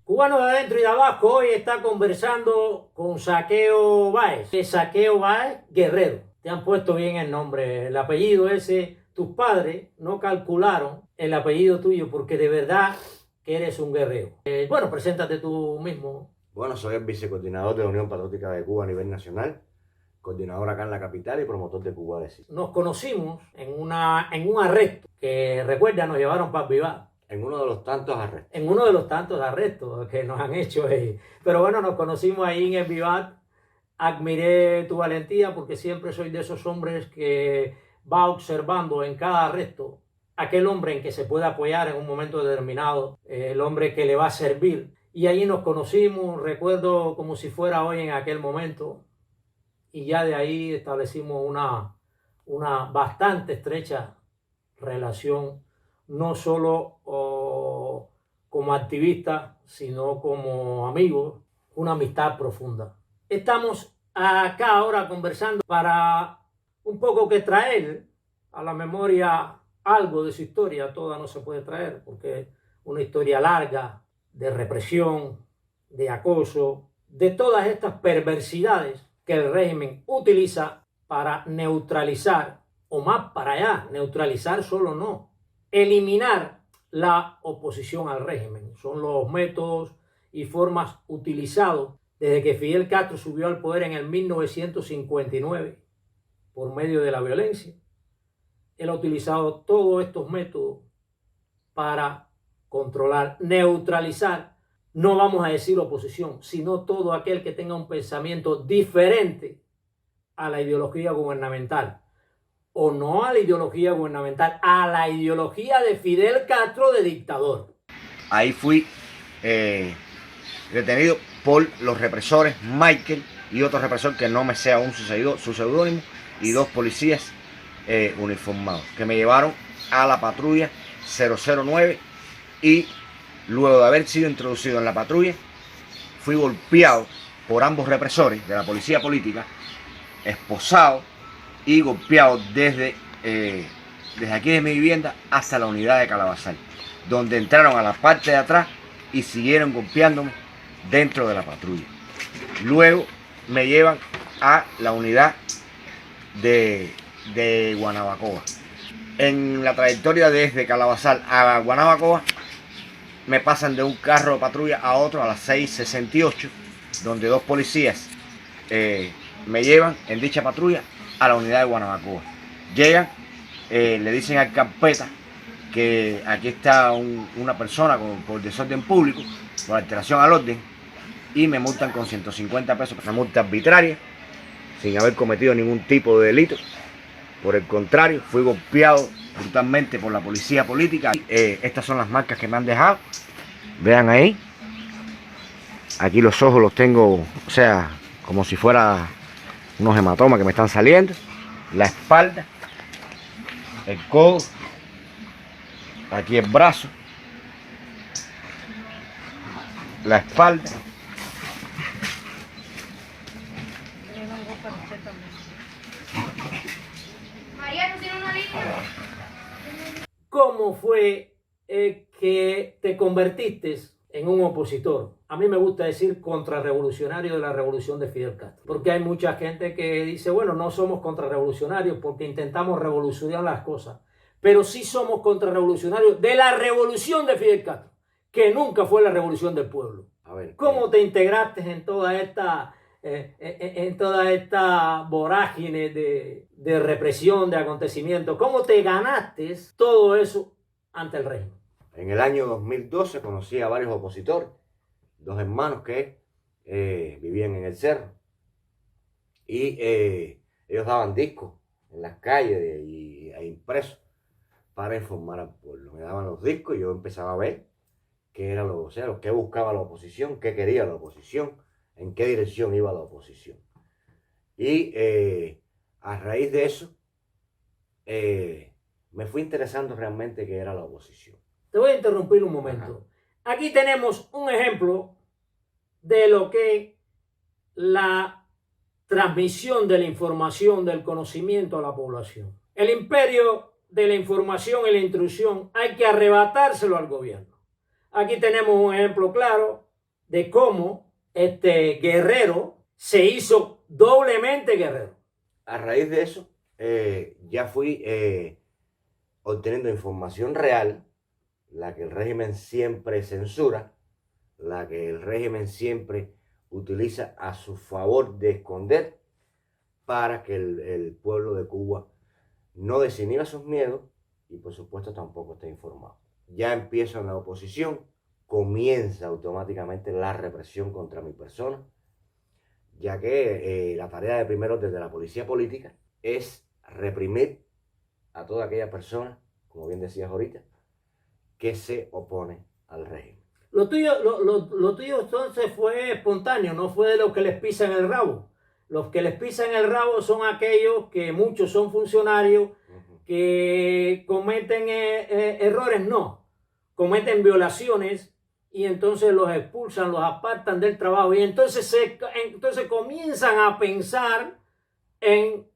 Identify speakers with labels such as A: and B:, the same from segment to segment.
A: Cubano de adentro y de abajo hoy está conversando con Zaqueo Báez. Zaqueo Báez Guerrero. Te han puesto bien el nombre, el apellido ese. Tus padres no calcularon el apellido tuyo porque de verdad que eres un guerrero. Bueno, preséntate tú mismo.
B: Bueno, soy el vicecoordinador de la Unión Patriótica de Cuba a nivel nacional, coordinador acá en la capital y promotor de Cuba de Sí.
A: Nos conocimos en un arresto que, recuerda, nos llevaron para Vivar.
B: En uno de los tantos arrestos.
A: En uno de los tantos arrestos que nos han hecho. Pero bueno, nos conocimos ahí en el Vivar. Admiré tu valentía porque siempre soy de esos hombres que va observando en cada arresto aquel hombre en que se puede apoyar en un momento determinado, el hombre que le va a servir. Y ahí nos conocimos, recuerdo como si fuera hoy en aquel momento. Y ya de ahí establecimos una bastante estrecha relación, no solo como activista, sino como amigos, una amistad profunda. Estamos acá ahora conversando para un poco que traer a la memoria algo de su historia. Toda no se puede traer porque es una historia larga de represión, de acoso, de todas estas perversidades que el régimen utiliza para neutralizar, o más para allá, neutralizar solo no, eliminar la oposición al régimen. Son los métodos y formas utilizados desde que Fidel Castro subió al poder en el 1959 por medio de la violencia. Él ha utilizado todos estos métodos para controlar, neutralizar, no vamos a decir oposición, sino todo aquel que tenga un pensamiento diferente a la ideología gubernamental. O no a la ideología gubernamental, a la ideología de Fidel Castro de dictador.
B: Ahí fui detenido por los represores Michael y otro represor que no me sea aún su seudónimo, y dos policías uniformados que me llevaron a la patrulla 009 y luego de haber sido introducido en la patrulla fui golpeado por ambos represores de la policía política, esposado y golpeado desde aquí de mi vivienda hasta la unidad de Calabazal, donde entraron a la parte de atrás y siguieron golpeándome dentro de la patrulla. Luego me llevan a la unidad de Guanabacoa. En la trayectoria desde Calabazal a Guanabacoa me pasan de un carro de patrulla a otro a las 6:68, donde dos policías me llevan en dicha patrulla a la unidad de Guanabacoa. Llegan, le dicen al carpeta que aquí está una persona por desorden público, por alteración al orden, y me multan con 150 pesos. Una multa arbitraria, sin haber cometido ningún tipo de delito. Por el contrario, fui golpeado brutalmente por la policía política. Estas son las marcas que me han dejado. Vean ahí. Aquí los ojos los tengo, o sea, como si fuera unos hematomas que me están saliendo. La espalda, el codo, aquí el brazo, la espalda.
A: ¿Cómo fue que te convertiste en un opositor? A mí me gusta decir contrarrevolucionario de la revolución de Fidel Castro, porque hay mucha gente que dice, bueno, no somos contrarrevolucionarios porque intentamos revolucionar las cosas, pero sí somos contrarrevolucionarios de la revolución de Fidel Castro, que nunca fue la revolución del pueblo.
B: A ver,
A: ¿cómo te integraste en toda esta vorágine de represión, de acontecimientos? ¿Cómo te ganaste todo eso ante el régimen?
B: En el año 2012 conocí a varios opositores, dos hermanos que vivían en el cerro, y ellos daban discos en las calles e impresos para informar al pueblo. Me daban los discos y yo empezaba a ver qué era o sea, lo que buscaba la oposición, qué quería la oposición, en qué dirección iba la oposición. Y a raíz de eso, me fui interesando realmente qué era la oposición.
A: Te voy a interrumpir un momento. Ajá. Aquí tenemos un ejemplo de lo que la transmisión de la información, del conocimiento a la población. El imperio de la información y la intrusión hay que arrebatárselo al gobierno. Aquí tenemos un ejemplo claro de cómo este Guerrero se hizo doblemente guerrero.
B: A raíz de eso, ya fui obteniendo información real, la que el régimen siempre censura, la que el régimen siempre utiliza a su favor de esconder para que el pueblo de Cuba no desinhiba sus miedos y por supuesto tampoco esté informado. Ya empieza la oposición, comienza automáticamente la represión contra mi persona, ya que la tarea de primero desde la policía política es reprimir a toda aquella persona, como bien decías ahorita, que se opone al régimen.
A: Lo tuyo entonces fue espontáneo, no fue de los que les pisan el rabo. Los que les pisan el rabo son aquellos que muchos son funcionarios que cometen errores, no, cometen violaciones y entonces los expulsan, los apartan del trabajo y entonces comienzan a pensar en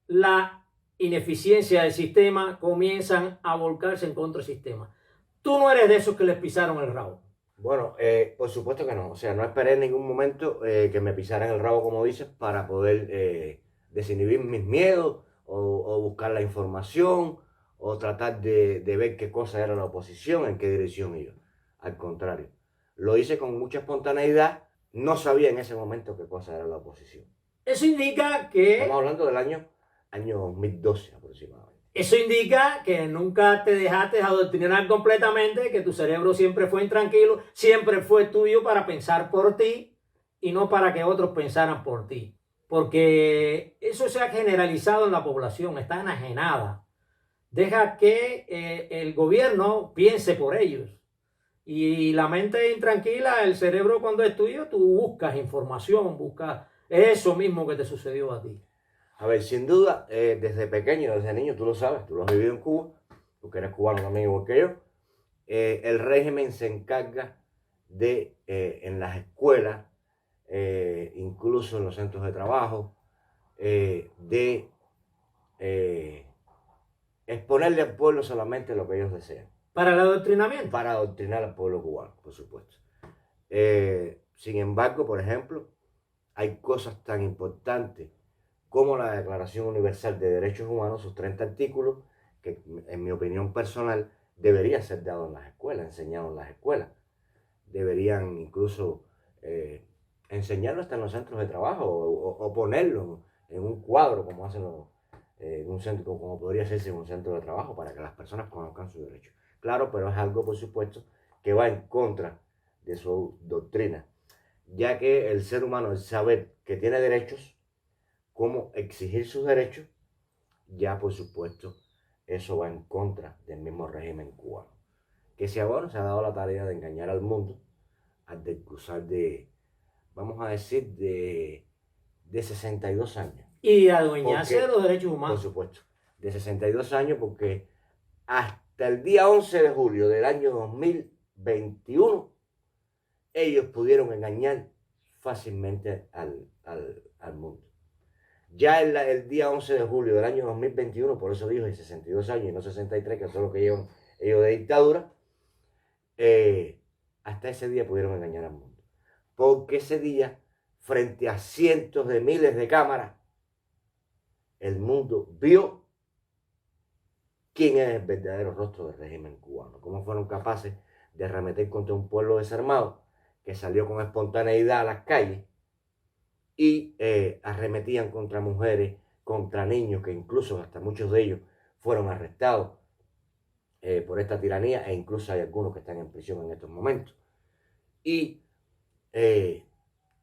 A: la ineficiencia del sistema, comienzan a volcarse en contra del sistema. Tú no eres de esos que les pisaron el rabo.
B: Bueno, por supuesto que no. O sea, no esperé en ningún momento que me pisaran el rabo, como dices, para poder desinhibir mis miedos o buscar la información o tratar de ver qué cosa era la oposición, en qué dirección iba. Al contrario, lo hice con mucha espontaneidad. No sabía en ese momento qué cosa era la oposición.
A: Eso indica que...
B: Estamos hablando del año 2012 aproximadamente.
A: Eso indica que nunca te dejaste adoctrinar completamente, que tu cerebro siempre fue intranquilo, siempre fue tuyo para pensar por ti y no para que otros pensaran por ti. Porque eso se ha generalizado en la población, está enajenada. Deja que el gobierno piense por ellos. Y la mente intranquila, el cerebro cuando es tuyo, tú buscas información, buscas eso mismo que te sucedió a ti.
B: A ver, sin duda, desde pequeño, desde niño, tú lo sabes, tú lo has vivido en Cuba, tú que eres cubano también igual que yo, el régimen se encarga de, en las escuelas, incluso en los centros de trabajo, de exponerle al pueblo solamente lo que ellos desean.
A: ¿Para el adoctrinamiento?
B: Para adoctrinar al pueblo cubano, por supuesto. Sin embargo, por ejemplo, hay cosas tan importantes como la Declaración Universal de Derechos Humanos, sus 30 artículos, que en mi opinión personal debería ser dado en las escuelas, enseñado en las escuelas. Deberían incluso enseñarlo hasta en los centros de trabajo o ponerlo en un cuadro como hacen en un centro, como podría hacerse en un centro de trabajo para que las personas conozcan sus derechos. Claro, pero es algo, por supuesto, que va en contra de su doctrina, ya que el ser humano, el saber que tiene derechos, cómo exigir sus derechos, ya por supuesto eso va en contra del mismo régimen cubano, que se ha dado la tarea de engañar al mundo al cruzar de, vamos a decir, de 62 años.
A: Y adueñarse de los derechos humanos.
B: Por supuesto, de 62 años, porque hasta el día 11 de julio del año 2021 ellos pudieron engañar fácilmente al mundo. Ya el día 11 de julio del año 2021, por eso dijo, de 62 años y no 63, que es lo que llevan ellos de dictadura, hasta ese día pudieron engañar al mundo. Porque ese día, frente a cientos de miles de cámaras, el mundo vio quién es el verdadero rostro del régimen cubano, cómo fueron capaces de arremeter contra un pueblo desarmado que salió con espontaneidad a las calles y arremetían contra mujeres, contra niños, que incluso hasta muchos de ellos fueron arrestados por esta tiranía, e incluso hay algunos que están en prisión en estos momentos. Y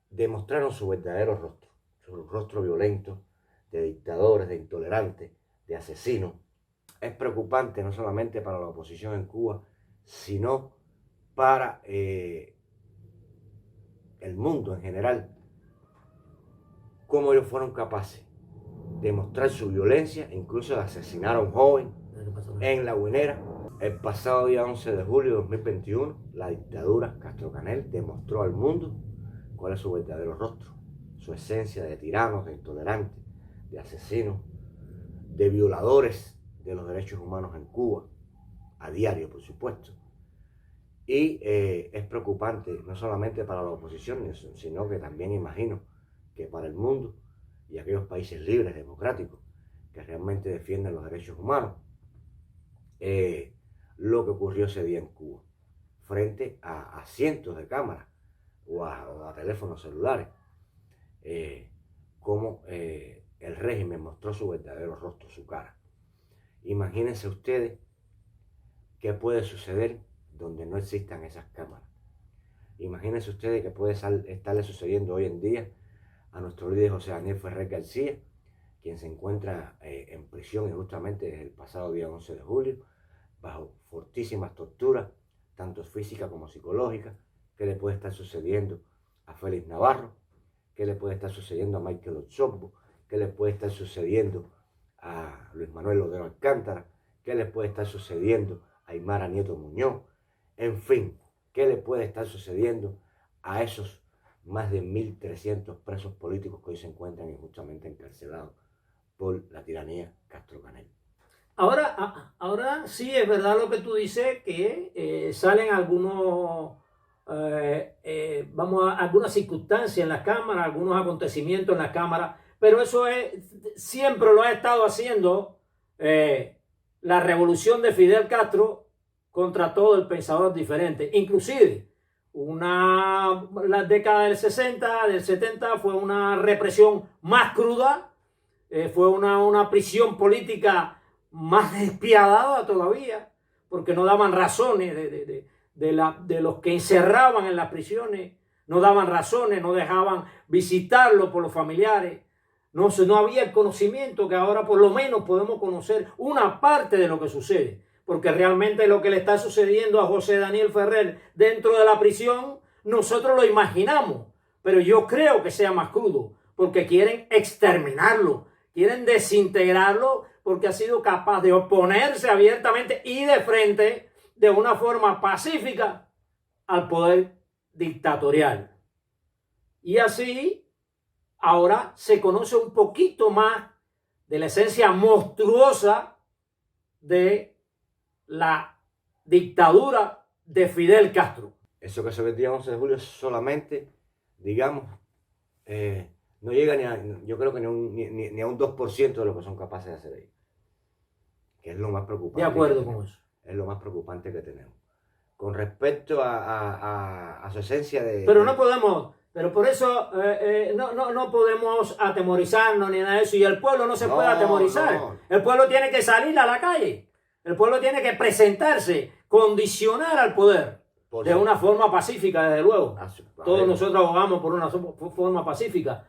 B: demostraron su verdadero rostro violento, de dictadores, de intolerantes, de asesinos, es preocupante no solamente para la oposición en Cuba, sino para el mundo en general, cómo ellos fueron capaces de mostrar su violencia, incluso de asesinar a un joven en La Guinera. El pasado día 11 de julio de 2021, la dictadura Castro Canel demostró al mundo cuál es su verdadero rostro, su esencia de tiranos, de intolerantes, de asesinos, de violadores de los derechos humanos en Cuba, a diario, por supuesto. Y es preocupante no solamente para la oposición, sino que también imagino que para el mundo y aquellos países libres, democráticos, que realmente defienden los derechos humanos, lo que ocurrió ese día en Cuba, frente a cientos de cámaras o a teléfonos celulares, cómo el régimen mostró su verdadero rostro, su cara. Imagínense ustedes qué puede suceder donde no existan esas cámaras. Imagínense ustedes qué puede estarle sucediendo hoy en día a nuestro líder José Daniel Ferrer García, quien se encuentra en prisión injustamente desde el pasado día 11 de julio, bajo fortísimas torturas, tanto físicas como psicológicas. ¿Qué le puede estar sucediendo a Félix Navarro? ¿Qué le puede estar sucediendo a Michael Ochoa? ¿Qué le puede estar sucediendo a Luis Manuel Lodero Alcántara? ¿Qué le puede estar sucediendo a Aymara Nieto Muñoz? En fin, ¿qué le puede estar sucediendo a esos más de 1.300 presos políticos que hoy se encuentran injustamente encarcelados por la tiranía Castro Canel?
A: Ahora sí es verdad lo que tú dices, que salen algunos, algunas circunstancias en la Cámara, algunos acontecimientos en la Cámara, pero eso siempre lo ha estado haciendo la revolución de Fidel Castro contra todo el pensador diferente. Inclusive, la década del 60, del 70 fue una represión más cruda, fue una prisión política más despiadada todavía, porque no daban razones de los que encerraban en las prisiones, no daban razones, no dejaban visitarlo por los familiares. No había el conocimiento que ahora por lo menos podemos conocer una parte de lo que sucede, porque realmente lo que le está sucediendo a José Daniel Ferrer dentro de la prisión, nosotros lo imaginamos, pero yo creo que sea más crudo, porque quieren exterminarlo, quieren desintegrarlo, porque ha sido capaz de oponerse abiertamente y de frente, de una forma pacífica, al poder dictatorial. Y así, ahora se conoce un poquito más de la esencia monstruosa de la dictadura de Fidel Castro.
B: Eso que se ve el día 11 de julio es solamente, digamos, no llega yo creo que ni a un 2% de lo que son capaces de hacer ellos. Que es lo más preocupante.
A: De acuerdo con eso.
B: Es lo más preocupante que tenemos. Con respecto a su esencia de...
A: Pero no podemos, pero por eso no podemos atemorizarnos ni nada de eso. Y el pueblo no se puede atemorizar. No. El pueblo tiene que salir a la calle. El pueblo tiene que presentarse, condicionar al poder. De una forma pacífica, desde luego. Todos nosotros abogamos por una forma pacífica.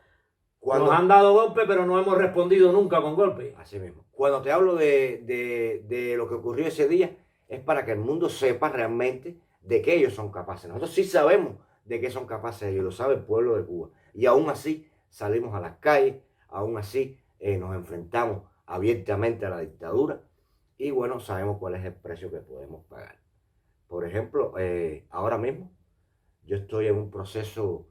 A: Nos han dado golpes, pero no hemos respondido nunca con golpes.
B: Así mismo. Cuando te hablo de lo que ocurrió ese día, es para que el mundo sepa realmente de qué ellos son capaces. Nosotros sí sabemos de qué son capaces ellos, lo sabe el pueblo de Cuba. Y aún así salimos a las calles, aún así nos enfrentamos abiertamente a la dictadura. Y bueno, sabemos cuál es el precio que podemos pagar. Por ejemplo, ahora mismo yo estoy en un proceso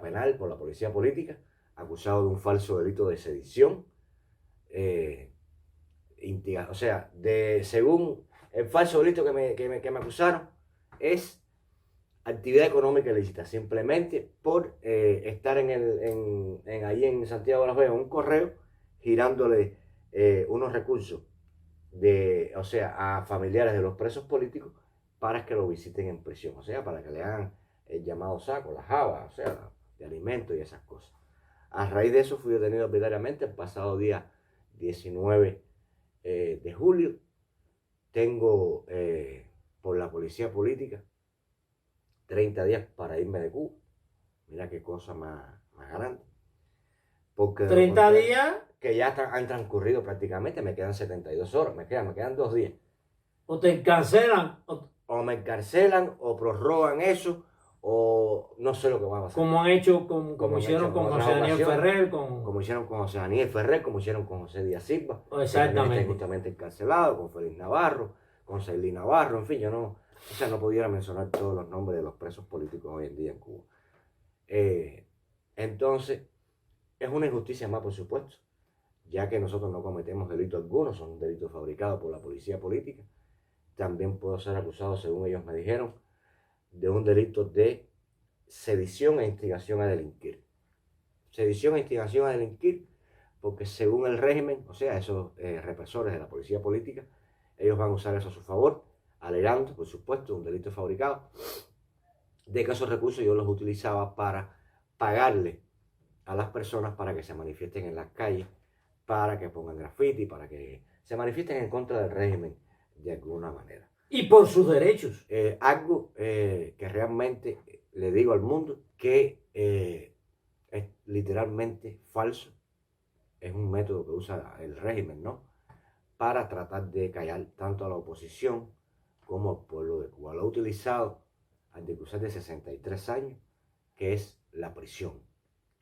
B: penal por la policía política, acusado de un falso delito de sedición. Según el falso delito que me acusaron, es actividad económica ilícita, simplemente por estar ahí en Santiago de las Vegas, un correo, girándole unos recursos a familiares de los presos políticos para que lo visiten en prisión, para que le hagan el llamado saco, la java, de alimentos y esas cosas. A raíz de eso fui detenido arbitrariamente el pasado día 19 de julio. Tengo por la policía política 30 días para irme de Cuba. Mira qué cosa más grande. Porque
A: 30 días
B: que ya han transcurrido prácticamente, me quedan 72 horas, me quedan 2 días.
A: o te cancelan,
B: O me encarcelan, o prorrogan eso, o no sé lo que va a pasar.
A: como han hecho, como
B: Como han
A: hicieron
B: hecho
A: con
B: con
A: José
B: otras
A: Daniel
B: ocasiones,
A: Ferrer,
B: como hicieron con José Daniel Ferrer, como hicieron con José Díaz Silva, que también está
A: exactamente.
B: injustamente encarcelado, con Félix Navarro, con Ceilí Navarro, en fin, yo no pudiera mencionar todos los nombres de los presos políticos hoy en día en Cuba. Entonces, es una injusticia más, por supuesto, ya que nosotros no cometemos delito alguno, son delitos fabricados por la policía política. También puedo ser acusado, según ellos me dijeron, de un delito de sedición e instigación a delinquir. Sedición e instigación a delinquir, porque según el régimen, o sea, esos represores de la policía política, ellos van a usar eso a su favor, alegando, por supuesto, un delito fabricado, de que esos recursos yo los utilizaba para pagarle a las personas para que se manifiesten en las calles, para que pongan graffiti, para que se manifiesten en contra del régimen de alguna manera.
A: Y por sus derechos.
B: Algo que realmente le digo al mundo que es literalmente falso. Es un método que usa el régimen, ¿no? Para tratar de callar tanto a la oposición como al pueblo de Cuba. Lo ha utilizado al decusar de 63 años, que es la prisión.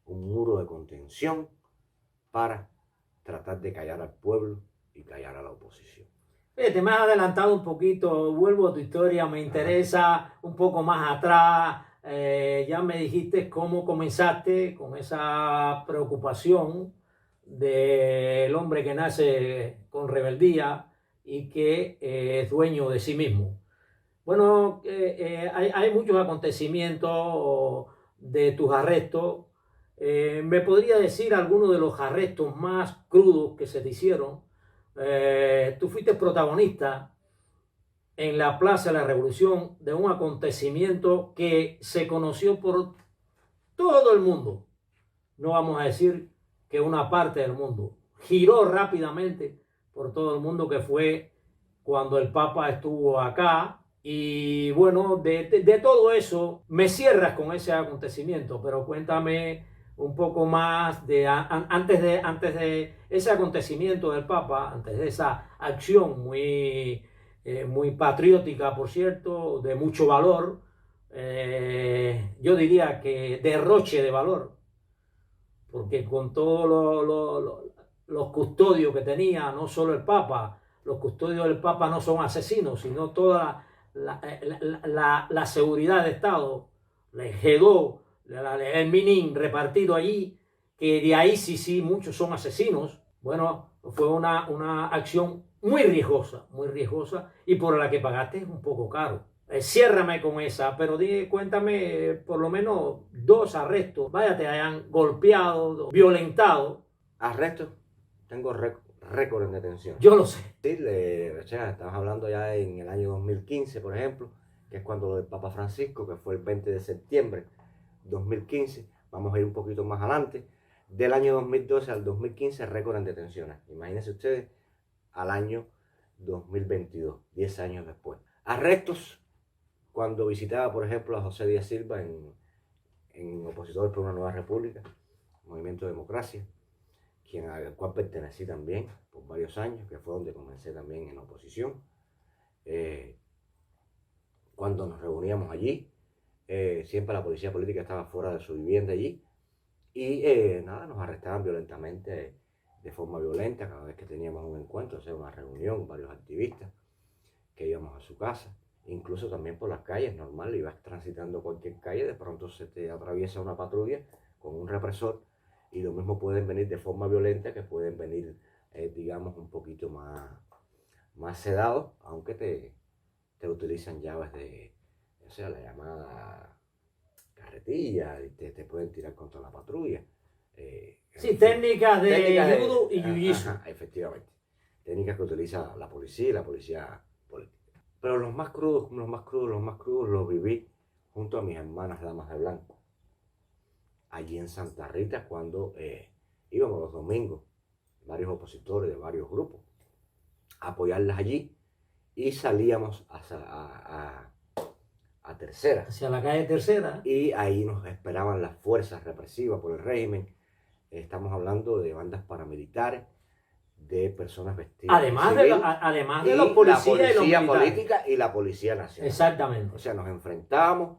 B: Un muro de contención para tratar de callar al pueblo y callar a la oposición.
A: Te me has adelantado un poquito, vuelvo a tu historia, me interesa un poco más atrás. Ya me dijiste cómo comenzaste con esa preocupación del hombre que nace con rebeldía y que es dueño de sí mismo. Bueno, hay muchos acontecimientos de tus arrestos. ¿Me podría decir algunos de los arrestos más crudos que se te hicieron? Tú fuiste protagonista en la Plaza de la Revolución de un acontecimiento que se conoció por todo el mundo. No vamos a decir que una parte del mundo. Giró rápidamente por todo el mundo, que fue cuando el Papa estuvo acá. Y bueno, de todo eso, me cierras con ese acontecimiento, pero cuéntame un poco más de antes de ese acontecimiento del Papa, antes de esa acción muy patriótica, por cierto, de mucho valor, yo diría que derroche de valor, porque con todos los custodios que tenía, no solo el Papa, los custodios del Papa no son asesinos, sino toda la seguridad de Estado, el G2, el Minin repartido allí, que de ahí sí, muchos son asesinos. Bueno, fue una acción muy riesgosa y por la que pagaste un poco caro. Ciérrame con esa, pero cuéntame por lo menos 2 arrestos, vaya, te hayan golpeado, violentado.
B: ¿Arrestos? Tengo récord en detención.
A: Yo lo sé.
B: Sí, o sea, estamos hablando ya en el año 2015, por ejemplo, que es cuando lo del Papa Francisco, que fue el 20 de septiembre de 2015. Vamos a ir un poquito más adelante. Del año 2012 al 2015, récord en detenciones. Imagínense ustedes, al año 2022, 10 años después. Arrestos, cuando visitaba, por ejemplo, a José Díaz Silva en Opositores por una Nueva República, Movimiento de Democracia, al cual pertenecí también por varios años, que fue donde comencé también en oposición. Cuando nos reuníamos allí, siempre la policía política estaba fuera de su vivienda allí, y nos arrestaban violentamente, de forma violenta, cada vez que teníamos un encuentro, o sea, una reunión, varios activistas que íbamos a su casa, incluso también por las calles, normal, ibas transitando cualquier calle, de pronto se te atraviesa una patrulla con un represor, y lo mismo pueden venir de forma violenta, que pueden venir, digamos, un poquito más sedados, aunque te utilizan llaves o sea, la llamada carretilla, y te pueden tirar contra la patrulla.
A: Sí, técnicas de judo y jiu-jitsu.
B: Efectivamente. Técnicas que utiliza la policía y la policía política. Pero los más crudos los viví junto a mis hermanas damas de blanco, allí en Santa Rita, cuando íbamos los domingos, varios opositores de varios grupos, a apoyarlas allí, y salíamos a Tercera.
A: Hacia la calle Tercera.
B: Y ahí nos esperaban las fuerzas represivas por el régimen, estamos hablando de bandas paramilitares, de personas vestidas
A: Además
B: de
A: de,
B: civil,
A: además de los policías y los
B: policía
A: militares.
B: política y la Policía Nacional.
A: Exactamente.
B: O sea, nos enfrentamos,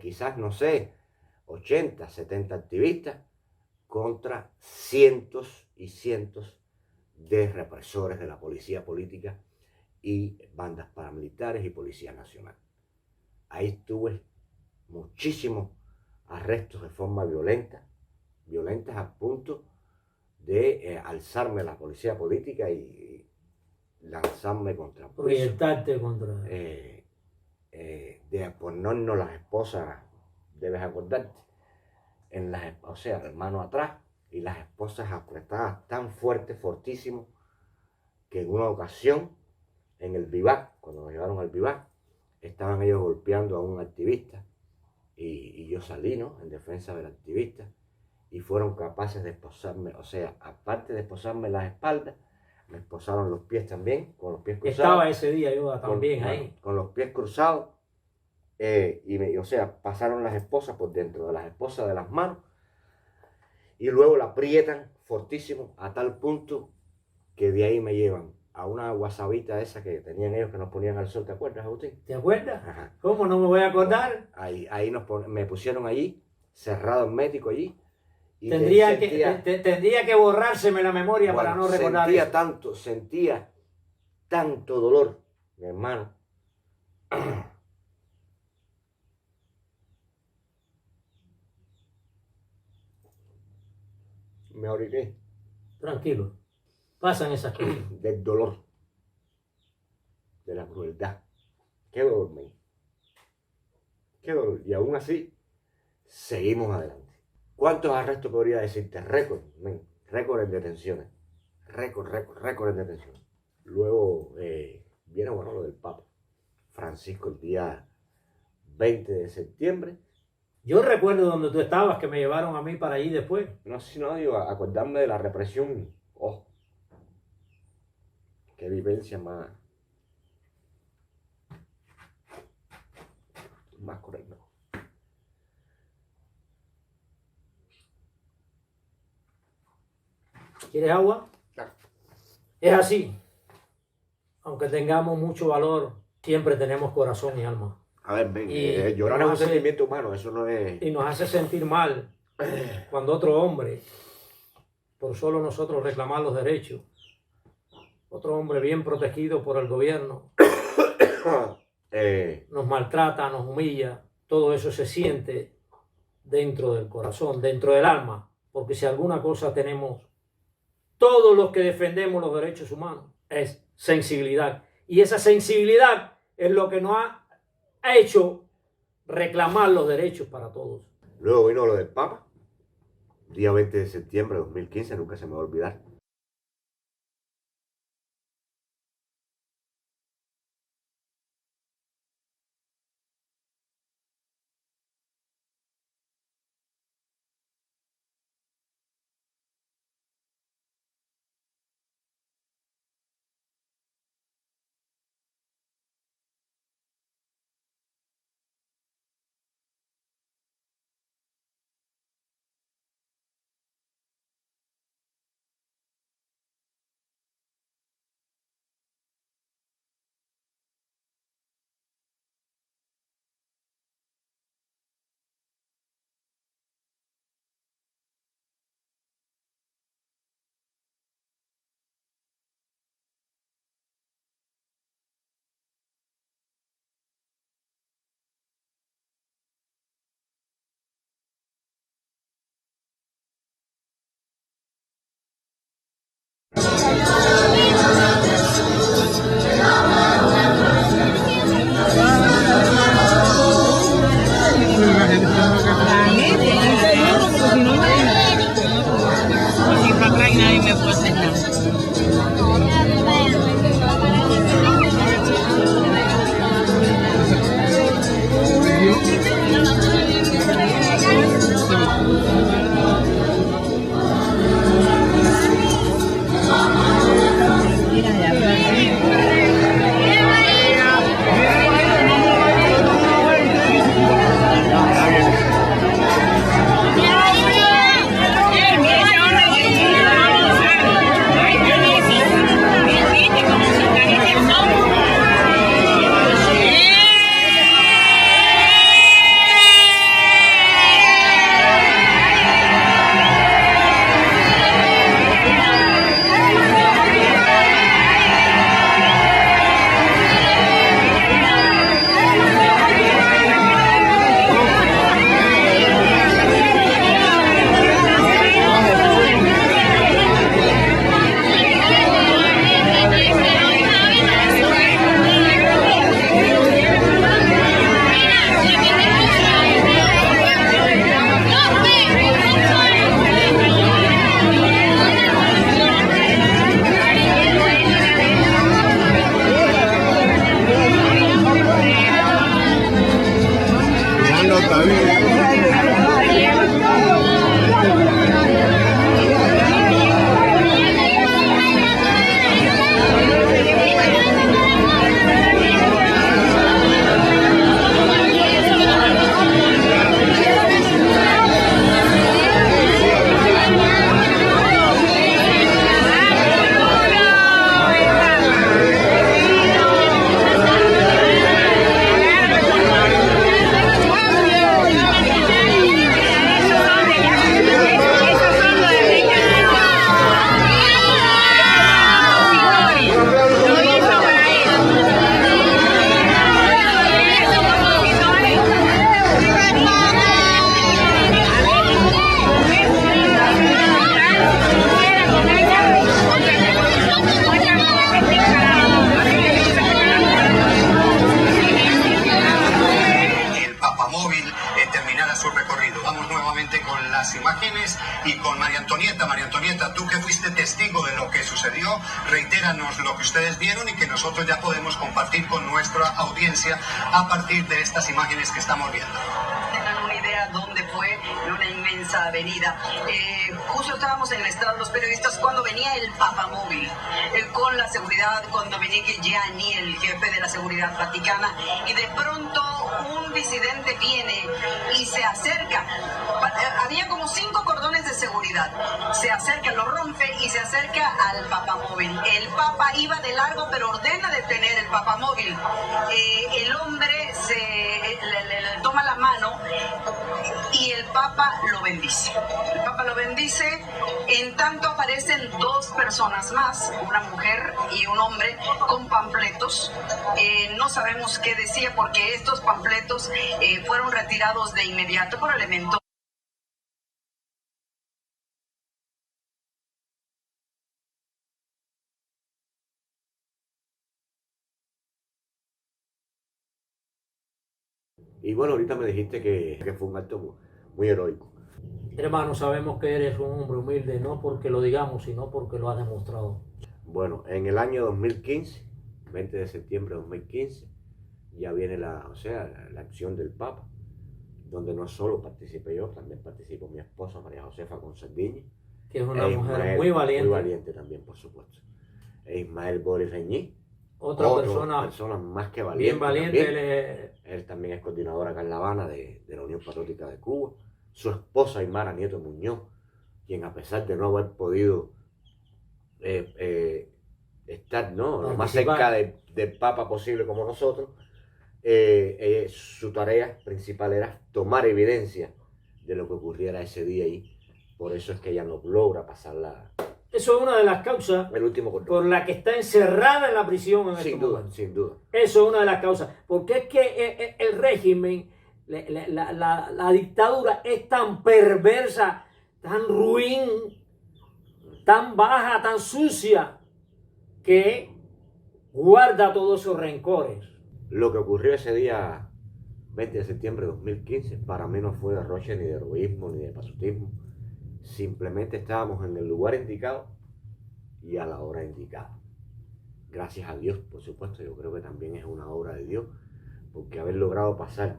B: quizás, no sé, 80, 70 activistas contra cientos y cientos de represores de la policía política y bandas paramilitares y Policía Nacional. Ahí tuve muchísimos arrestos de forma violentas a punto de alzarme a la policía política y lanzarme contra el piso.
A: Proyectarte contra...
B: de ponernos las esposas, debes acordarte, o sea, de mano atrás, y las esposas apretadas tan fuerte, fortísimo, que en una ocasión, en el Vivac, cuando nos llevaron al Vivac, estaban ellos golpeando a un activista, y yo salí, ¿no?, en defensa del activista, y fueron capaces de esposarme, o sea, aparte de esposarme las espaldas, me esposaron los pies también, con los pies cruzados.
A: Estaba ese día yo también ahí.
B: Con los pies cruzados, o sea, pasaron las esposas por dentro de las esposas de las manos, y luego la aprietan fortísimo a tal punto que de ahí me llevan a una guasabita esa que tenían ellos que nos ponían al sol. ¿Te acuerdas, Agustín?
A: ¿Te acuerdas?
B: Ajá.
A: ¿Cómo no me voy a acordar?
B: Ahí me pusieron allí, cerrado el médico allí. Y
A: Tendría que borrárseme la memoria para no recordar eso.
B: Sentía tanto dolor, mi hermano. Me oriné.
A: Tranquilo. Pasan esas cosas.
B: Del dolor. De la crueldad. Qué dolor, men. Qué dolor. Y aún así, seguimos adelante. ¿Cuántos arrestos podría decirte? Récord, men. Récord en detenciones. Récord en detenciones. Luego viene, bueno, lo del Papa Francisco el día 20 de septiembre.
A: Yo recuerdo donde tú estabas, que me llevaron a mí para allí después.
B: No sé si no, digo, acordarme de la represión. Oh, qué vivencia más correcta.
A: ¿Quieres agua?
B: Claro.
A: Es así. Aunque tengamos mucho valor, siempre tenemos corazón y alma.
B: A ver, ven, llorar es un sentimiento humano, eso no es...
A: Y nos hace sentir mal cuando otro hombre, por solo nosotros reclamar los derechos, otro hombre bien protegido por el gobierno, nos maltrata, nos humilla. Todo eso se siente dentro del corazón, dentro del alma. Porque si alguna cosa tenemos, todos los que defendemos los derechos humanos, es sensibilidad. Y esa sensibilidad es lo que nos ha hecho reclamar los derechos para todos.
B: Luego vino lo del Papa, día 20 de septiembre de 2015, nunca se me va a olvidar.
C: y con María Antonieta. María Antonieta, tú que fuiste testigo de lo que sucedió, reitéranos lo que ustedes vieron y que nosotros ya podemos compartir con nuestra audiencia a partir de estas imágenes que estamos viendo.
D: Tengan una idea dónde fue, en una inmensa avenida. Justo estábamos en el estrado los periodistas cuando venía el papamóvil, con la seguridad, con Dominique Gianni, el jefe de la seguridad vaticana, y de pronto un disidente viene y se acerca. Había como 5 cordones de seguridad. Se acerca, lo rompe y se acerca al papamóvil. El papa iba de largo, pero ordena detener el papamóvil. El hombre le toma la mano y el papa lo bendice. El papa lo bendice, en tanto aparecen 2 personas más, una mujer y un hombre, con panfletos. No sabemos qué decía porque estos panfletos fueron retirados de inmediato por elementos.
B: Y bueno, ahorita me dijiste que fue un acto muy heroico.
A: Hermano, sabemos que eres un hombre humilde, no porque lo digamos, sino porque lo has demostrado.
B: Bueno, en el año 2015, 20 de septiembre de 2015, ya viene la acción del Papa, donde no solo participé yo, también participó mi esposa María Josefa Consaldiñi,
A: Que es una mujer muy valiente.
B: Muy valiente también, por supuesto. E Ismael Boris Reñí,
A: Otra persona
B: más que valiente.
A: bien valiente.
B: También. Él también es coordinador acá en La Habana de la Unión Patriótica de Cuba. Su esposa Aymara Nieto Muñoz, quien a pesar de no haber podido estar lo más cerca del Papa posible como nosotros, su tarea principal era tomar evidencia de lo que ocurriera ese día ahí. Por eso es que ella no logra pasar
A: Eso es una de las causas
B: el último cordón.
A: por la que está encerrada en la prisión en este momento.
B: Sin duda.
A: Eso es una de las causas. Porque es que el régimen, la dictadura es tan perversa, tan ruin, tan baja, tan sucia, que guarda todos esos rencores.
B: Lo que ocurrió ese día, 20 de septiembre de 2015, para mí no fue derroche ni de heroísmo ni de pasotismo. Simplemente estábamos en el lugar indicado y a la hora indicada. Gracias a Dios, por supuesto, yo creo que también es una obra de Dios, porque haber logrado pasar,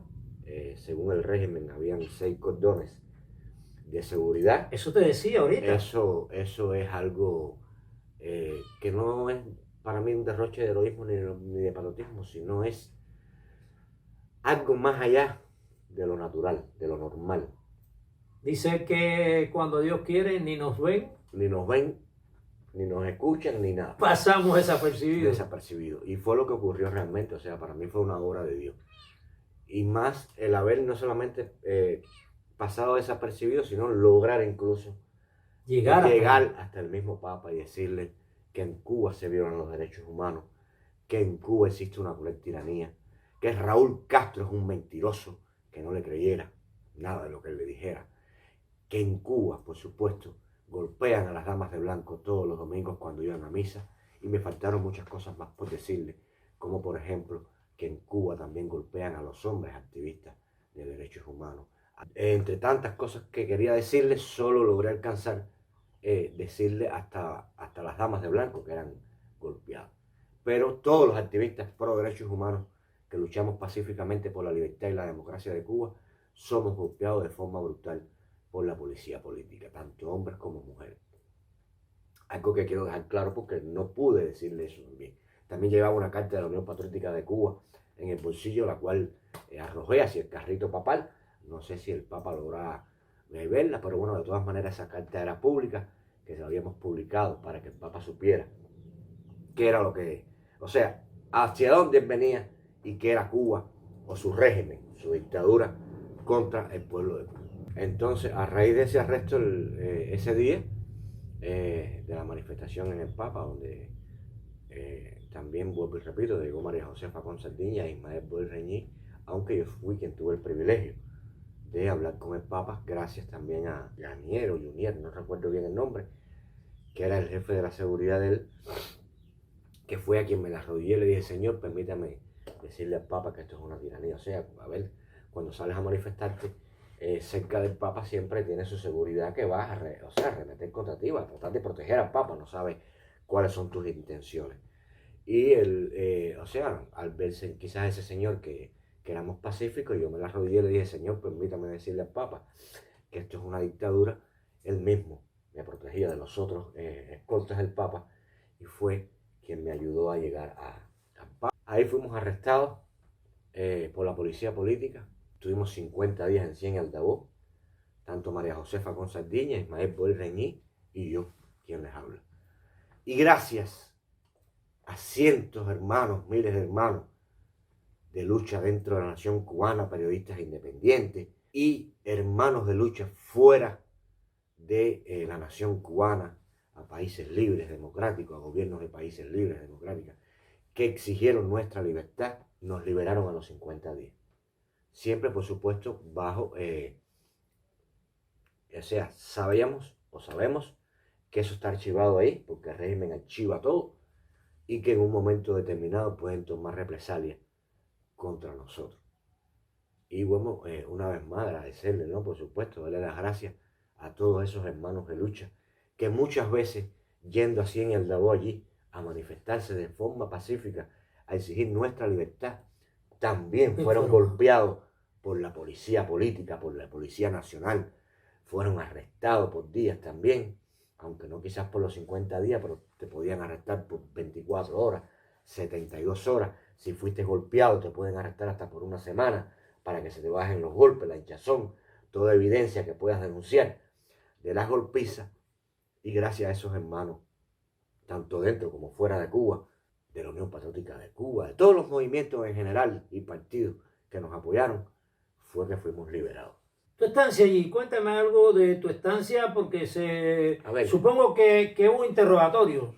B: según el régimen, habían 6 cordones de seguridad.
A: Eso te decía ahorita.
B: Eso es algo que no es para mí un derroche de heroísmo ni de patriotismo, sino es algo más allá de lo natural, de lo normal.
A: Dice que cuando Dios quiere ni nos ven,
B: ni nos escuchan, ni nada.
A: Pasamos desapercibidos.
B: Y fue lo que ocurrió realmente. O sea, para mí fue una obra de Dios. Y más el haber no solamente pasado desapercibido, sino lograr incluso llegar hasta el mismo Papa y decirle que en Cuba se violan los derechos humanos, que en Cuba existe una cruel tiranía, que Raúl Castro es un mentiroso, que no le creyera nada de lo que él le dijera, que en Cuba, por supuesto, golpean a las damas de blanco todos los domingos cuando iban a misa, y me faltaron muchas cosas más por decirle, como por ejemplo que en Cuba también golpean a los hombres activistas de derechos humanos. Entre tantas cosas que quería decirle, solo logré alcanzar decirle hasta las damas de blanco que eran golpeadas. Pero todos los activistas pro derechos humanos que luchamos pacíficamente por la libertad y la democracia de Cuba, somos golpeados de forma brutal por la policía política, tanto hombres como mujeres. Algo que quiero dejar claro porque no pude decirle eso también. También llevaba una carta de la Unión Patriótica de Cuba en el bolsillo, la cual arrojé hacia el carrito papal. No sé si el Papa logra verla, pero bueno, de todas maneras esa carta era pública, que se la habíamos publicado para que el Papa supiera qué era lo que, o sea, hacia dónde venía y qué era Cuba o su régimen, su dictadura contra el pueblo de Cuba. Entonces, a raíz de ese arresto, ese día, de la manifestación en el Papa, donde también, vuelvo y repito, llegó María Josefa Consaldiñi e Ismael Boris Reñí, aunque yo fui quien tuve el privilegio de hablar con el Papa, gracias también a Janier, no recuerdo bien el nombre, que era el jefe de la seguridad de él, que fue a quien me la arrodillé y le dije: Señor, permítame decirle al Papa que esto es una tiranía. O sea, a ver, cuando sales a manifestarte, cerca del Papa siempre tiene su seguridad que va a arremeter contra ti, va a tratar de proteger al Papa, no sabe cuáles son tus intenciones. Y al verse quizás ese señor que éramos pacíficos, yo me la arrodillé y le dije, Señor, permítame decirle al Papa que esto es una dictadura. Él mismo me protegía de los otros escoltas del Papa y fue quien me ayudó a llegar al Papa. Ahí fuimos arrestados por la policía política. Tuvimos 50 días en 100 altavoz, tanto María Josefa con Sardiña, Ismael Boy Reñí y yo, quien les habla. Y gracias a cientos de hermanos, miles de hermanos de lucha dentro de la nación cubana, periodistas independientes y hermanos de lucha fuera de la nación cubana, a países libres, democráticos, a gobiernos de países libres, democráticos, que exigieron nuestra libertad, nos liberaron a los 50 días. Siempre, por supuesto, bajo, sabemos que eso está archivado ahí, porque el régimen archiva todo, y que en un momento determinado pueden tomar represalias contra nosotros. Y bueno, una vez más agradecerle, ¿no? Por supuesto, darle las gracias a todos esos hermanos de lucha, que muchas veces, yendo así en el Dabo allí, a manifestarse de forma pacífica, a exigir nuestra libertad, también fueron golpeados por la policía política, por la policía nacional, fueron arrestados por días también, aunque no quizás por los 50 días, pero te podían arrestar por 24 horas, 72 horas. Si fuiste golpeado, te pueden arrestar hasta por una semana para que se te bajen los golpes, la hinchazón, toda evidencia que puedas denunciar de las golpizas. Y gracias a esos hermanos, tanto dentro como fuera de Cuba, de la Unión Patriótica de Cuba, de todos los movimientos en general y partidos que nos apoyaron, fue que fuimos liberados.
A: Tu estancia allí, cuéntame algo de tu estancia, porque supongo que hubo interrogatorios.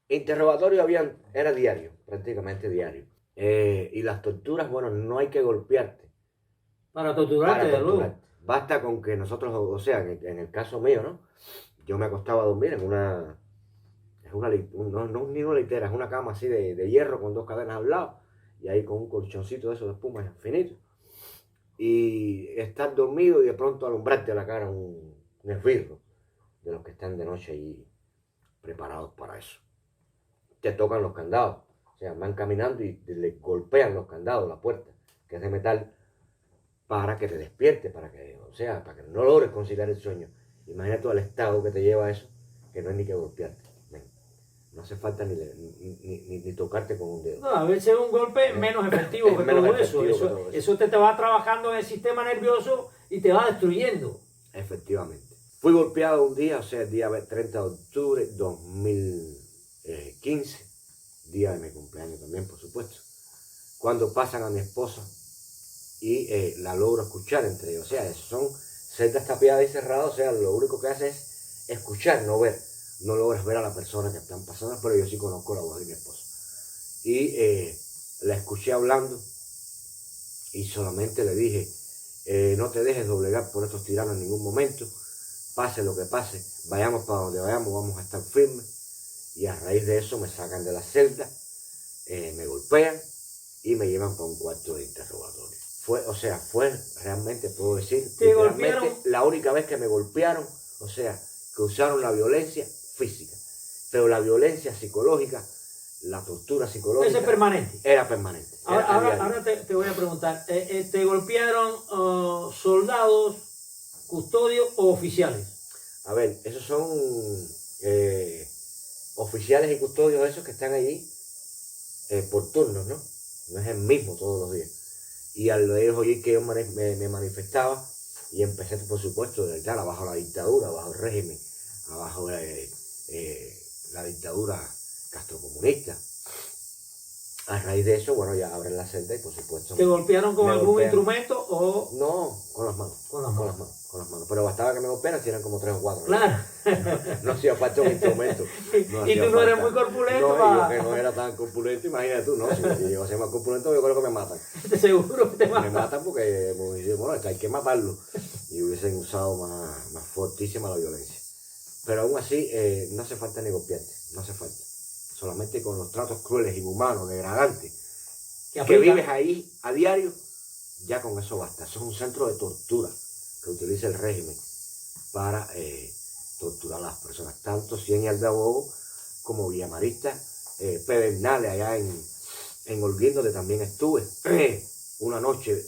B: Interrogatorios era diario, prácticamente diario. Y las torturas, bueno, no hay que golpearte.
A: Para torturarte, de luego.
B: Basta con que nosotros, en el caso mío, ¿no? Yo me acostaba a dormir en no ni una litera, es una cama así de hierro con 2 cadenas al lado, y ahí con un colchoncito de esos de espuma infinito. Y estar dormido y de pronto alumbrarte a la cara un esbirro de los que están de noche ahí preparados para eso. Te tocan los candados, van caminando y le golpean los candados, la puerta, que es de metal, para que te despiertes, para que no logres conciliar el sueño. Imagínate el estado que te lleva a eso, que no hay ni que golpearte. No hace falta ni tocarte con un dedo.
A: No, a veces un golpe es menos efectivo que todo eso. Eso te va trabajando en el sistema nervioso y te va destruyendo.
B: Efectivamente. Fui golpeado un día, el día 30 de octubre de 2015, día de mi cumpleaños también, por supuesto, cuando pasan a mi esposa y la logro escuchar entre ellos. Son celdas tapiadas y cerradas, lo único que hace es escuchar, no ver. No logras ver a la persona que están pasando, pero yo sí conozco la voz de mi esposa. Y la escuché hablando y solamente le dije, no te dejes doblegar por estos tiranos en ningún momento, pase lo que pase, vayamos para donde vayamos, vamos a estar firmes. Y a raíz de eso me sacan de la celda, me golpean y me llevan para un cuarto de interrogatorio. Fue realmente, puedo decir, la única vez que me golpearon, que usaron la violencia física, pero la violencia psicológica, la tortura psicológica,
A: eso es permanente.
B: Era permanente.
A: Ahora te voy a preguntar, ¿te golpearon soldados, custodios o oficiales?
B: A ver, esos son oficiales y custodios esos que están allí por turnos, ¿no? No es el mismo todos los días. Y al oír que yo me manifestaba, y empecé, por supuesto, abajo la dictadura, bajo el régimen, abajo la dictadura castrocomunista. A raíz de eso, ya abren la celda y, por supuesto...
A: ¿Te golpearon con algún instrumento o...?
B: No, con las manos. Con las manos. Pero bastaba que me golpearan si eran como 3 o 4.
A: Claro.
B: No hacía falta un instrumento.
A: Y tú no eres muy corpulento.
B: No, yo que no era tan corpulento, imagínate tú, ¿no? Si yo a ser más corpulento, yo creo que me matan.
A: Seguro que te matan.
B: Me matan porque, hay que matarlo. Y hubiesen usado más fortísima la violencia. Pero aún así, no hace falta ni golpearte, no hace falta. Solamente con los tratos crueles, inhumanos, degradantes, que vives ahí a diario, ya con eso basta. Eso es un centro de tortura que utiliza el régimen para torturar a las personas, tanto Cien y Aldabobo como Villamarista, Pedernales, allá en Holguín, donde también estuve. Una noche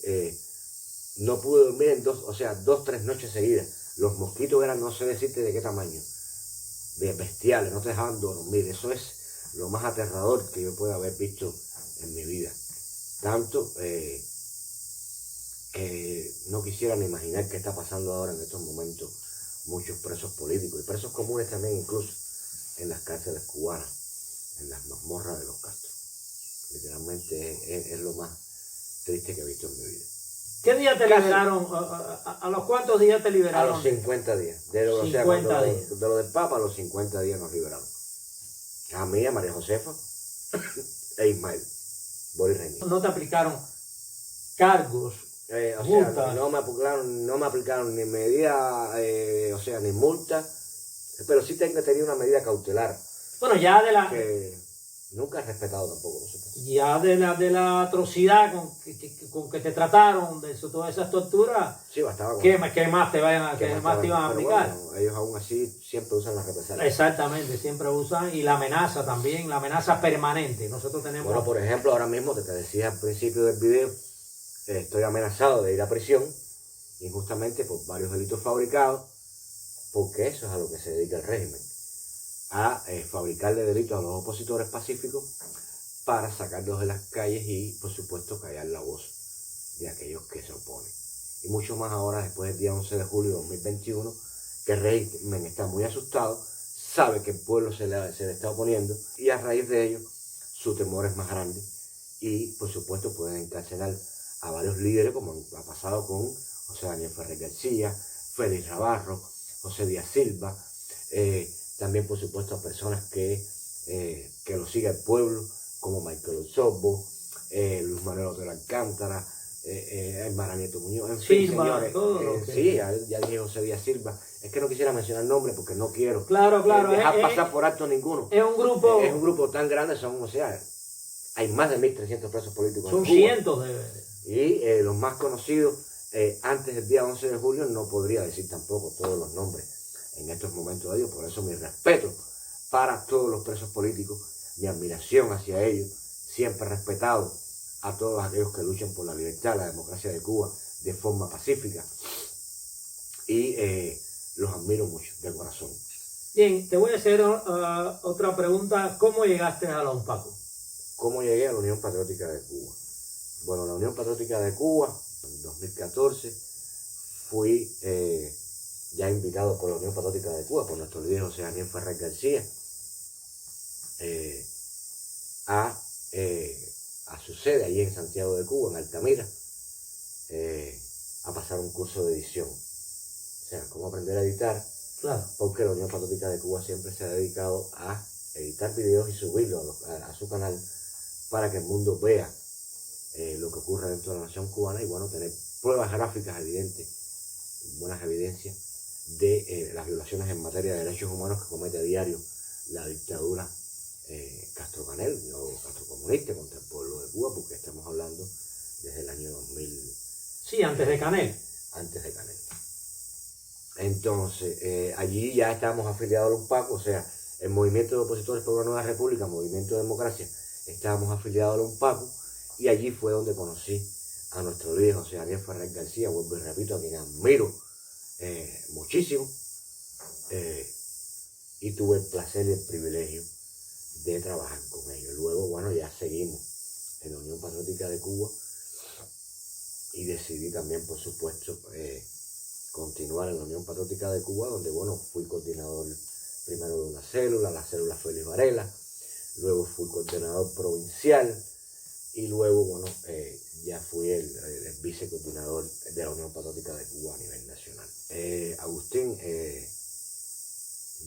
B: no pude dormir en 2-3 noches seguidas. Los mosquitos eran, no sé decirte de qué tamaño, bestiales, no te dejaban dormir. Eso es lo más aterrador que yo pueda haber visto en mi vida. Tanto que no quisiera ni imaginar qué está pasando ahora en estos momentos muchos presos políticos y presos comunes también, incluso en las cárceles cubanas, en las mazmorras de los Castros. Literalmente es lo más triste que he visto en mi vida.
A: ¿Qué día te liberaron? ¿A los cuántos días te
B: A
A: liberaron?
B: los 50 días. De lo del Papa, a los 50 días nos liberaron. A mí, a María Josefa e Ismael Boris Reñi.
A: ¿No te aplicaron cargos?
B: Multa. No me aplicaron ni medida, ni multa, pero sí tenía una medida cautelar.
A: Bueno, ya de la...
B: Que nunca he respetado tampoco, por supuesto.
A: Ya de la atrocidad con que te trataron, de eso, todas esas torturas,
B: Sí, bastaba.
A: ¿qué más te iban a aplicar?
B: Bueno, ellos aún así siempre usan las represalias.
A: Exactamente, siempre usan, y la amenaza también, la amenaza permanente. Nosotros tenemos...
B: Bueno, por ejemplo, ahora mismo, te decía al principio del video, estoy amenazado de ir a prisión, injustamente por varios delitos fabricados, porque eso es a lo que se dedica el régimen, a fabricarle delitos a los opositores pacíficos para sacarlos de las calles y, por supuesto, callar la voz de aquellos que se oponen. Y mucho más ahora, después del día 11 de julio de 2021, que el régimen está muy asustado, sabe que el pueblo se le está oponiendo y a raíz de ello su temor es más grande y, por supuesto, pueden encarcelar a varios líderes, como ha pasado con José Daniel Ferrer García, Félix Navarro, José Díaz Silva, también por supuesto a personas que lo sigue el pueblo, como Michael Osorbo, Luis Manuel Otero Alcántara, Mara Nieto Muñoz, en fin, señores. Sí, ya dije José Díaz Silva. Es que no quisiera mencionar nombres porque no quiero dejar pasar por alto ninguno.
A: Es un grupo
B: tan grande, hay más de 1.300 presos políticos.
A: Son cientos de...
B: Y los más conocidos, antes del día 11 de julio, no podría decir tampoco todos los nombres en estos momentos de ellos. Por eso mi respeto para todos los presos políticos, mi admiración hacia ellos, siempre respetado a todos aquellos que luchan por la libertad, la democracia de Cuba de forma pacífica. Y los admiro mucho, de corazón.
A: Bien, te voy a hacer otra pregunta. ¿Cómo llegaste a la UNPACU?
B: ¿Cómo llegué a la Unión Patriótica de Cuba? Bueno, la Unión Patriótica de Cuba, en 2014, fui ya invitado por la Unión Patriótica de Cuba, por nuestro líder José Daniel Ferrer García, a su sede allí en Santiago de Cuba, en Altamira, a pasar un curso de edición. O sea, cómo aprender a editar,
A: claro,
B: porque la Unión Patriótica de Cuba siempre se ha dedicado a editar videos y subirlos a su canal para que el mundo vea lo que ocurre dentro de la nación cubana y, bueno, tener pruebas gráficas evidentes, buenas evidencias de las violaciones en materia de derechos humanos que comete a diario la dictadura Castro-Canel o castrocomunista contra el pueblo de Cuba, porque estamos hablando desde el año 2000.
A: Sí, antes de Canel.
B: Antes de Canel. Entonces, allí ya estábamos afiliados a la UNPACU, o sea, el Movimiento de Opositores por una Nueva República, Movimiento de Democracia, estábamos afiliados a la UNPACU, y allí fue donde conocí a nuestro líder José Daniel Ferrer García, vuelvo y repito, a quien admiro muchísimo, y tuve el placer y el privilegio de trabajar con ellos. Luego, bueno, ya seguimos en la Unión Patriótica de Cuba y decidí también, por supuesto, continuar en la Unión Patriótica de Cuba, donde, bueno, fui coordinador primero de una célula, la célula Félix Varela, luego fui coordinador provincial y luego, bueno, ya fui el vicecoordinador de la Unión Patriótica de Cuba a nivel nacional. Agustín,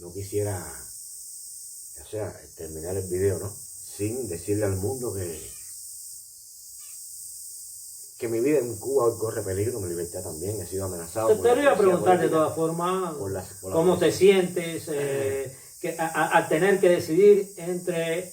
B: no quisiera, terminar el video, ¿no?, sin decirle al mundo que mi vida en Cuba hoy corre peligro, mi libertad también, he sido amenazado.
A: Te lo iba a preguntar de todas formas, ¿cómo te sientes al tener que decidir entre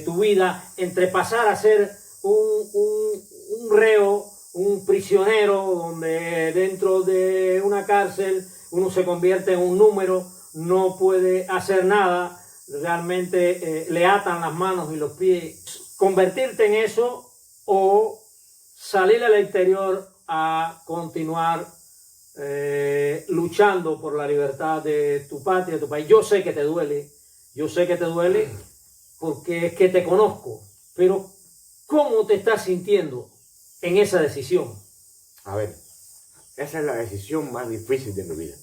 A: tu vida, entre pasar a ser un reo un prisionero donde dentro de una cárcel uno se convierte en un número, no puede hacer nada, realmente le atan las manos y los pies. Convertirte en eso o salir al exterior a continuar luchando por la libertad de tu patria, de tu país. Yo sé que te duele porque es que te conozco, pero ¿cómo te estás sintiendo en esa decisión?
E: A ver, esa es la decisión más difícil de mi vida.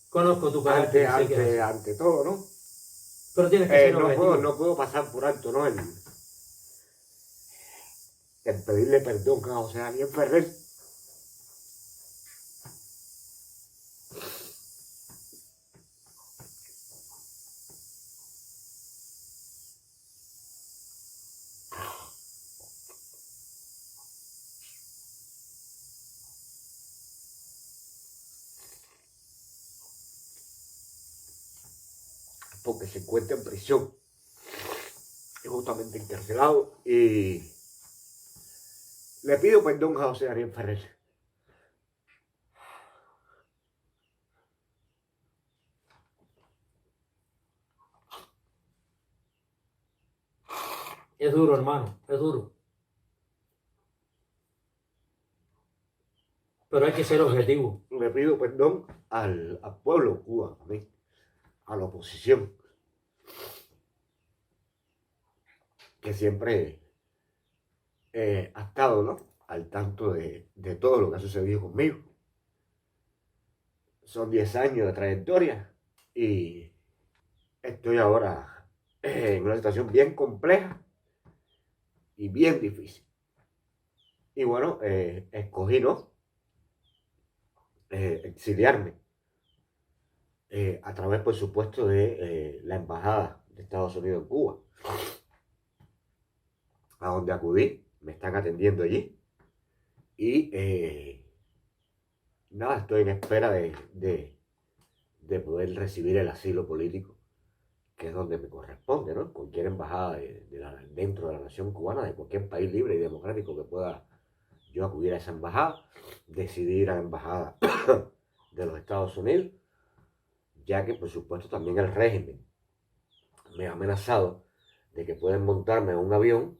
A: Conozco tu carácter.
E: Ante todo, ¿no?
A: Pero tienes que ser objetivo.
E: No puedo pasar por alto, ¿no? El pedirle perdón a José Daniel Ferrer. Porque se encuentra en prisión, justamente encarcelado, y le pido perdón a José Daniel Ferrer.
A: Es duro, hermano, es duro. Pero hay que ser objetivo.
E: Le pido perdón al pueblo de Cuba, a la oposición, que siempre ha estado, ¿no?, al tanto de todo lo que ha sucedido conmigo. Son 10 años de trayectoria y estoy ahora en una situación bien compleja y bien difícil. Y bueno, escogí, ¿no?, exiliarme a través, por supuesto, de la Embajada de Estados Unidos en Cuba, a donde acudí, me están atendiendo allí, y nada, estoy en espera de poder recibir el asilo político, que es donde me corresponde, ¿no? Cualquier embajada dentro de la nación cubana, de cualquier país libre y democrático que pueda yo acudir a esa embajada, decidir a la embajada de los Estados Unidos, ya que por supuesto también el régimen me ha amenazado de que pueden montarme en un avión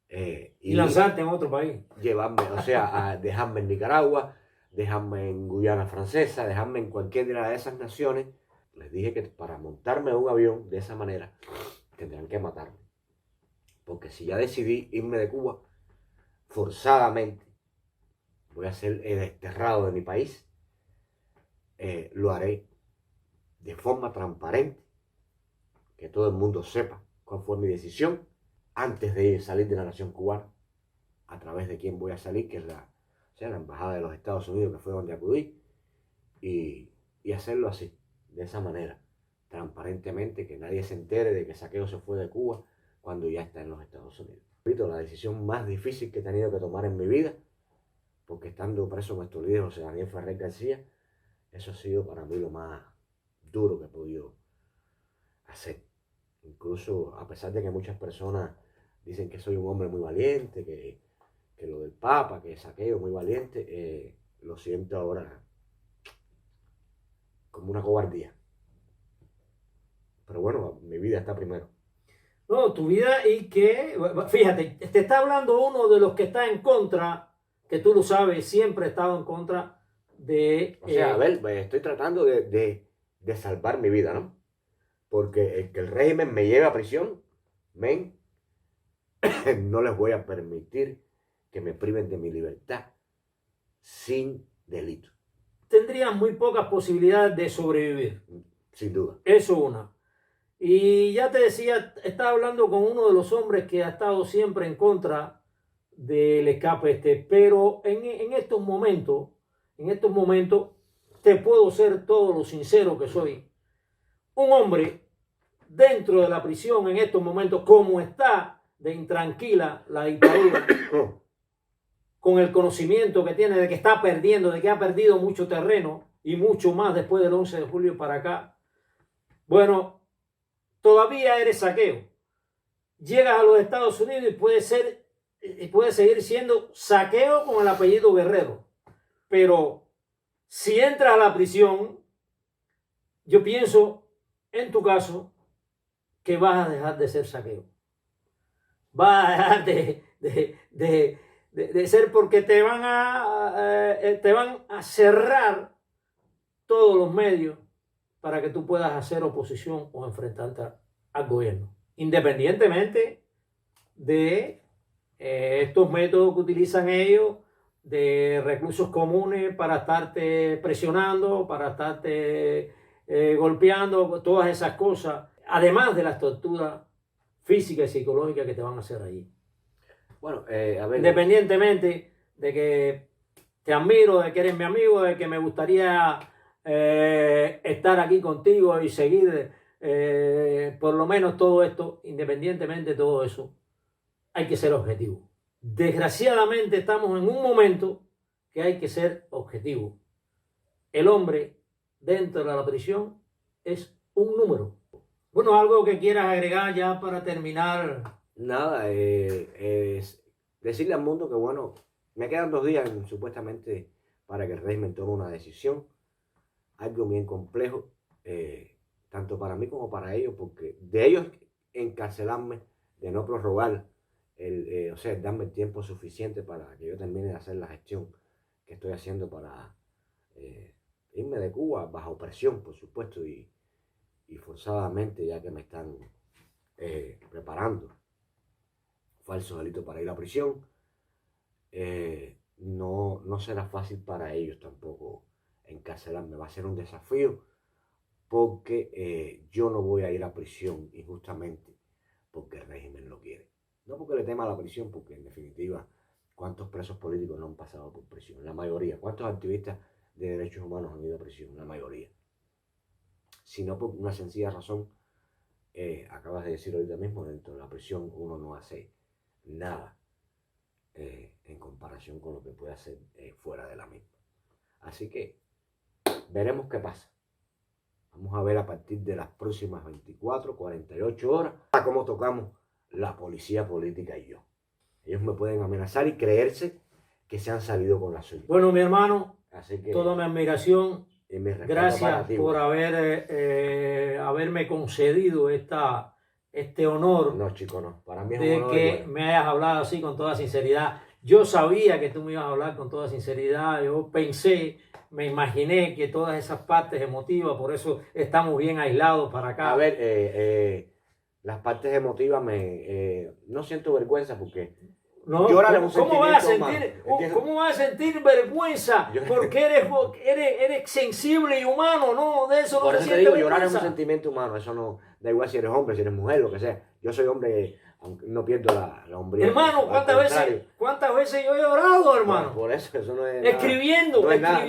A: y lanzarte en otro país.
E: Llevarme, o sea, a dejarme en Nicaragua, dejarme en Guyana Francesa, dejarme en cualquiera de esas naciones. Les dije que para montarme en un avión de esa manera tendrán que matarme. Porque si ya decidí irme de Cuba, forzadamente voy a ser desterrado de mi país. Lo haré de forma transparente, que todo el mundo sepa cuál fue mi decisión antes de salir de la nación cubana, a través de quién voy a salir, que es la Embajada de los Estados Unidos, que fue donde acudí, y hacerlo así, de esa manera, transparentemente, que nadie se entere de que Saqueo se fue de Cuba cuando ya está en los Estados Unidos. La decisión más difícil que he tenido que tomar en mi vida, porque estando preso nuestro líder José Daniel Ferrer García, eso ha sido para mí lo más duro que he podido hacer. Incluso a pesar de que muchas personas dicen que soy un hombre muy valiente, que lo del Papa, que Saqueo muy valiente, lo siento ahora como una cobardía. Pero bueno, mi vida está primero.
A: No, tu vida, y que, fíjate, te está hablando uno de los que está en contra, que tú lo sabes, siempre he estado en contra de...
E: O sea, a ver, estoy tratando de salvar mi vida, ¿no? Porque que el régimen me lleve a prisión, no les voy a permitir que me priven de mi libertad sin delito.
A: Tendrías muy pocas posibilidades de sobrevivir.
E: Sin duda.
A: Eso una. Y ya te decía, estaba hablando con uno de los hombres que ha estado siempre en contra del escape pero en estos momentos, te puedo ser todo lo sincero que soy. Un hombre dentro de la prisión en estos momentos, como está de intranquila la dictadura, con el conocimiento que tiene de que está perdiendo, de que ha perdido mucho terreno y mucho más después del 11 de julio para acá. Bueno, todavía eres Saqueo, llegas a los Estados Unidos y puede seguir siendo saqueo con el apellido Guerrero. Pero si entras a la prisión, yo pienso, en tu caso, que vas a dejar de ser saqueo. Vas a dejar de ser, porque te van a cerrar todos los medios para que tú puedas hacer oposición o enfrentarte al gobierno, independientemente de estos métodos que utilizan ellos, de reclusos comunes para estarte presionando, para estarte golpeando, todas esas cosas, además de las torturas físicas y psicológicas que te van a hacer allí.
E: Bueno, a ver.
A: Independientemente de que te admiro, de que eres mi amigo, de que me gustaría estar aquí contigo y seguir por lo menos todo esto, independientemente de todo eso, hay que ser objetivo. Desgraciadamente estamos en un momento que hay que ser objetivo. El hombre dentro de la prisión es un número. Bueno, algo que quieras agregar ya para terminar.
E: Nada, es decirle al mundo que bueno, me quedan 2 días supuestamente para que el régimen tome una decisión, algo bien complejo, tanto para mí como para ellos, porque de ellos encarcelarme, de no prorrogar, o sea, darme el tiempo suficiente para que yo termine de hacer la gestión que estoy haciendo para irme de Cuba bajo presión, por supuesto, y forzadamente, ya que me están preparando falso delito para ir a prisión. No será fácil para ellos tampoco encarcelarme. Va a ser un desafío, porque yo no voy a ir a prisión injustamente porque el régimen lo quiere. No porque le tema a la prisión, porque en definitiva, ¿cuántos presos políticos no han pasado por prisión? La mayoría. ¿Cuántos activistas de derechos humanos han ido a prisión? La mayoría. Sino por una sencilla razón, acabas de decir ahorita mismo, dentro de la prisión uno no hace nada en comparación con lo que puede hacer fuera de la misma. Así que veremos qué pasa. Vamos a ver a partir de las próximas 24, 48 horas a cómo tocamos la policía política y yo. Ellos me pueden amenazar y creerse que se han salido con la suya.
A: Bueno, mi hermano,
E: así que
A: toda mi admiración. Gracias por haberme concedido este honor.
E: No, chico, no. Para mí es
A: de
E: un honor
A: que me hayas hablado así con toda sinceridad. Yo sabía que tú me ibas a hablar con toda sinceridad. Yo pensé, me imaginé que todas esas partes emotivas, por eso estamos bien aislados para acá.
E: A ver, las partes emotivas no siento vergüenza porque
A: no, ¿cómo vas a sentir vergüenza? Porque eres sensible y humano, ¿no? De eso no
E: por
A: se
E: eso
A: siente
E: te digo,
A: vergüenza.
E: llorar es un sentimiento humano. Eso no da igual si eres hombre, si eres mujer, lo que sea. Yo soy hombre, aunque no pierdo la hombría.
A: Hermano, ¿cuántas veces yo he llorado, hermano?
E: Bueno, por eso no es
A: escribiendo,
E: nada.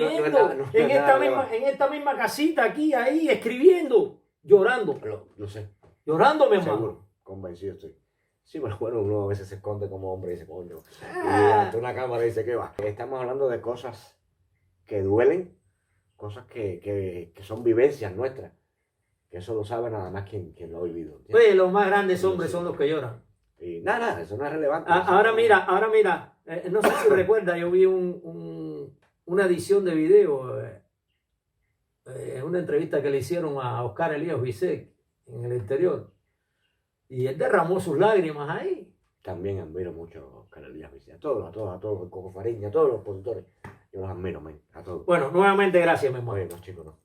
A: en esta misma casita aquí, ahí, escribiendo, llorando.
E: Lo sé.
A: Llorando, mi hermano.
E: Seguro, convencido estoy. Sí, pero bueno, uno a veces se esconde como hombre y dice, coño. Y ante una cámara dice, ¿qué va? Estamos hablando de cosas que duelen, cosas que son vivencias nuestras, que eso lo sabe nada más quien lo ha vivido.
A: Oye, los más grandes hombres son los que lloran.
E: Y nada, eso no es relevante.
A: Ahora mira, no sé si recuerdas, yo vi una edición de video, una entrevista que le hicieron a Oscar Elías Bisek en el Interior. Y él derramó sus lágrimas ahí.
E: También admiro mucho a Oscar Elías Bisek, a todos, Coco Fariña, a todos los productores. Yo los admiro, a todos.
A: Bueno, nuevamente gracias, mi hermano.
E: Oye, no, chicos, no.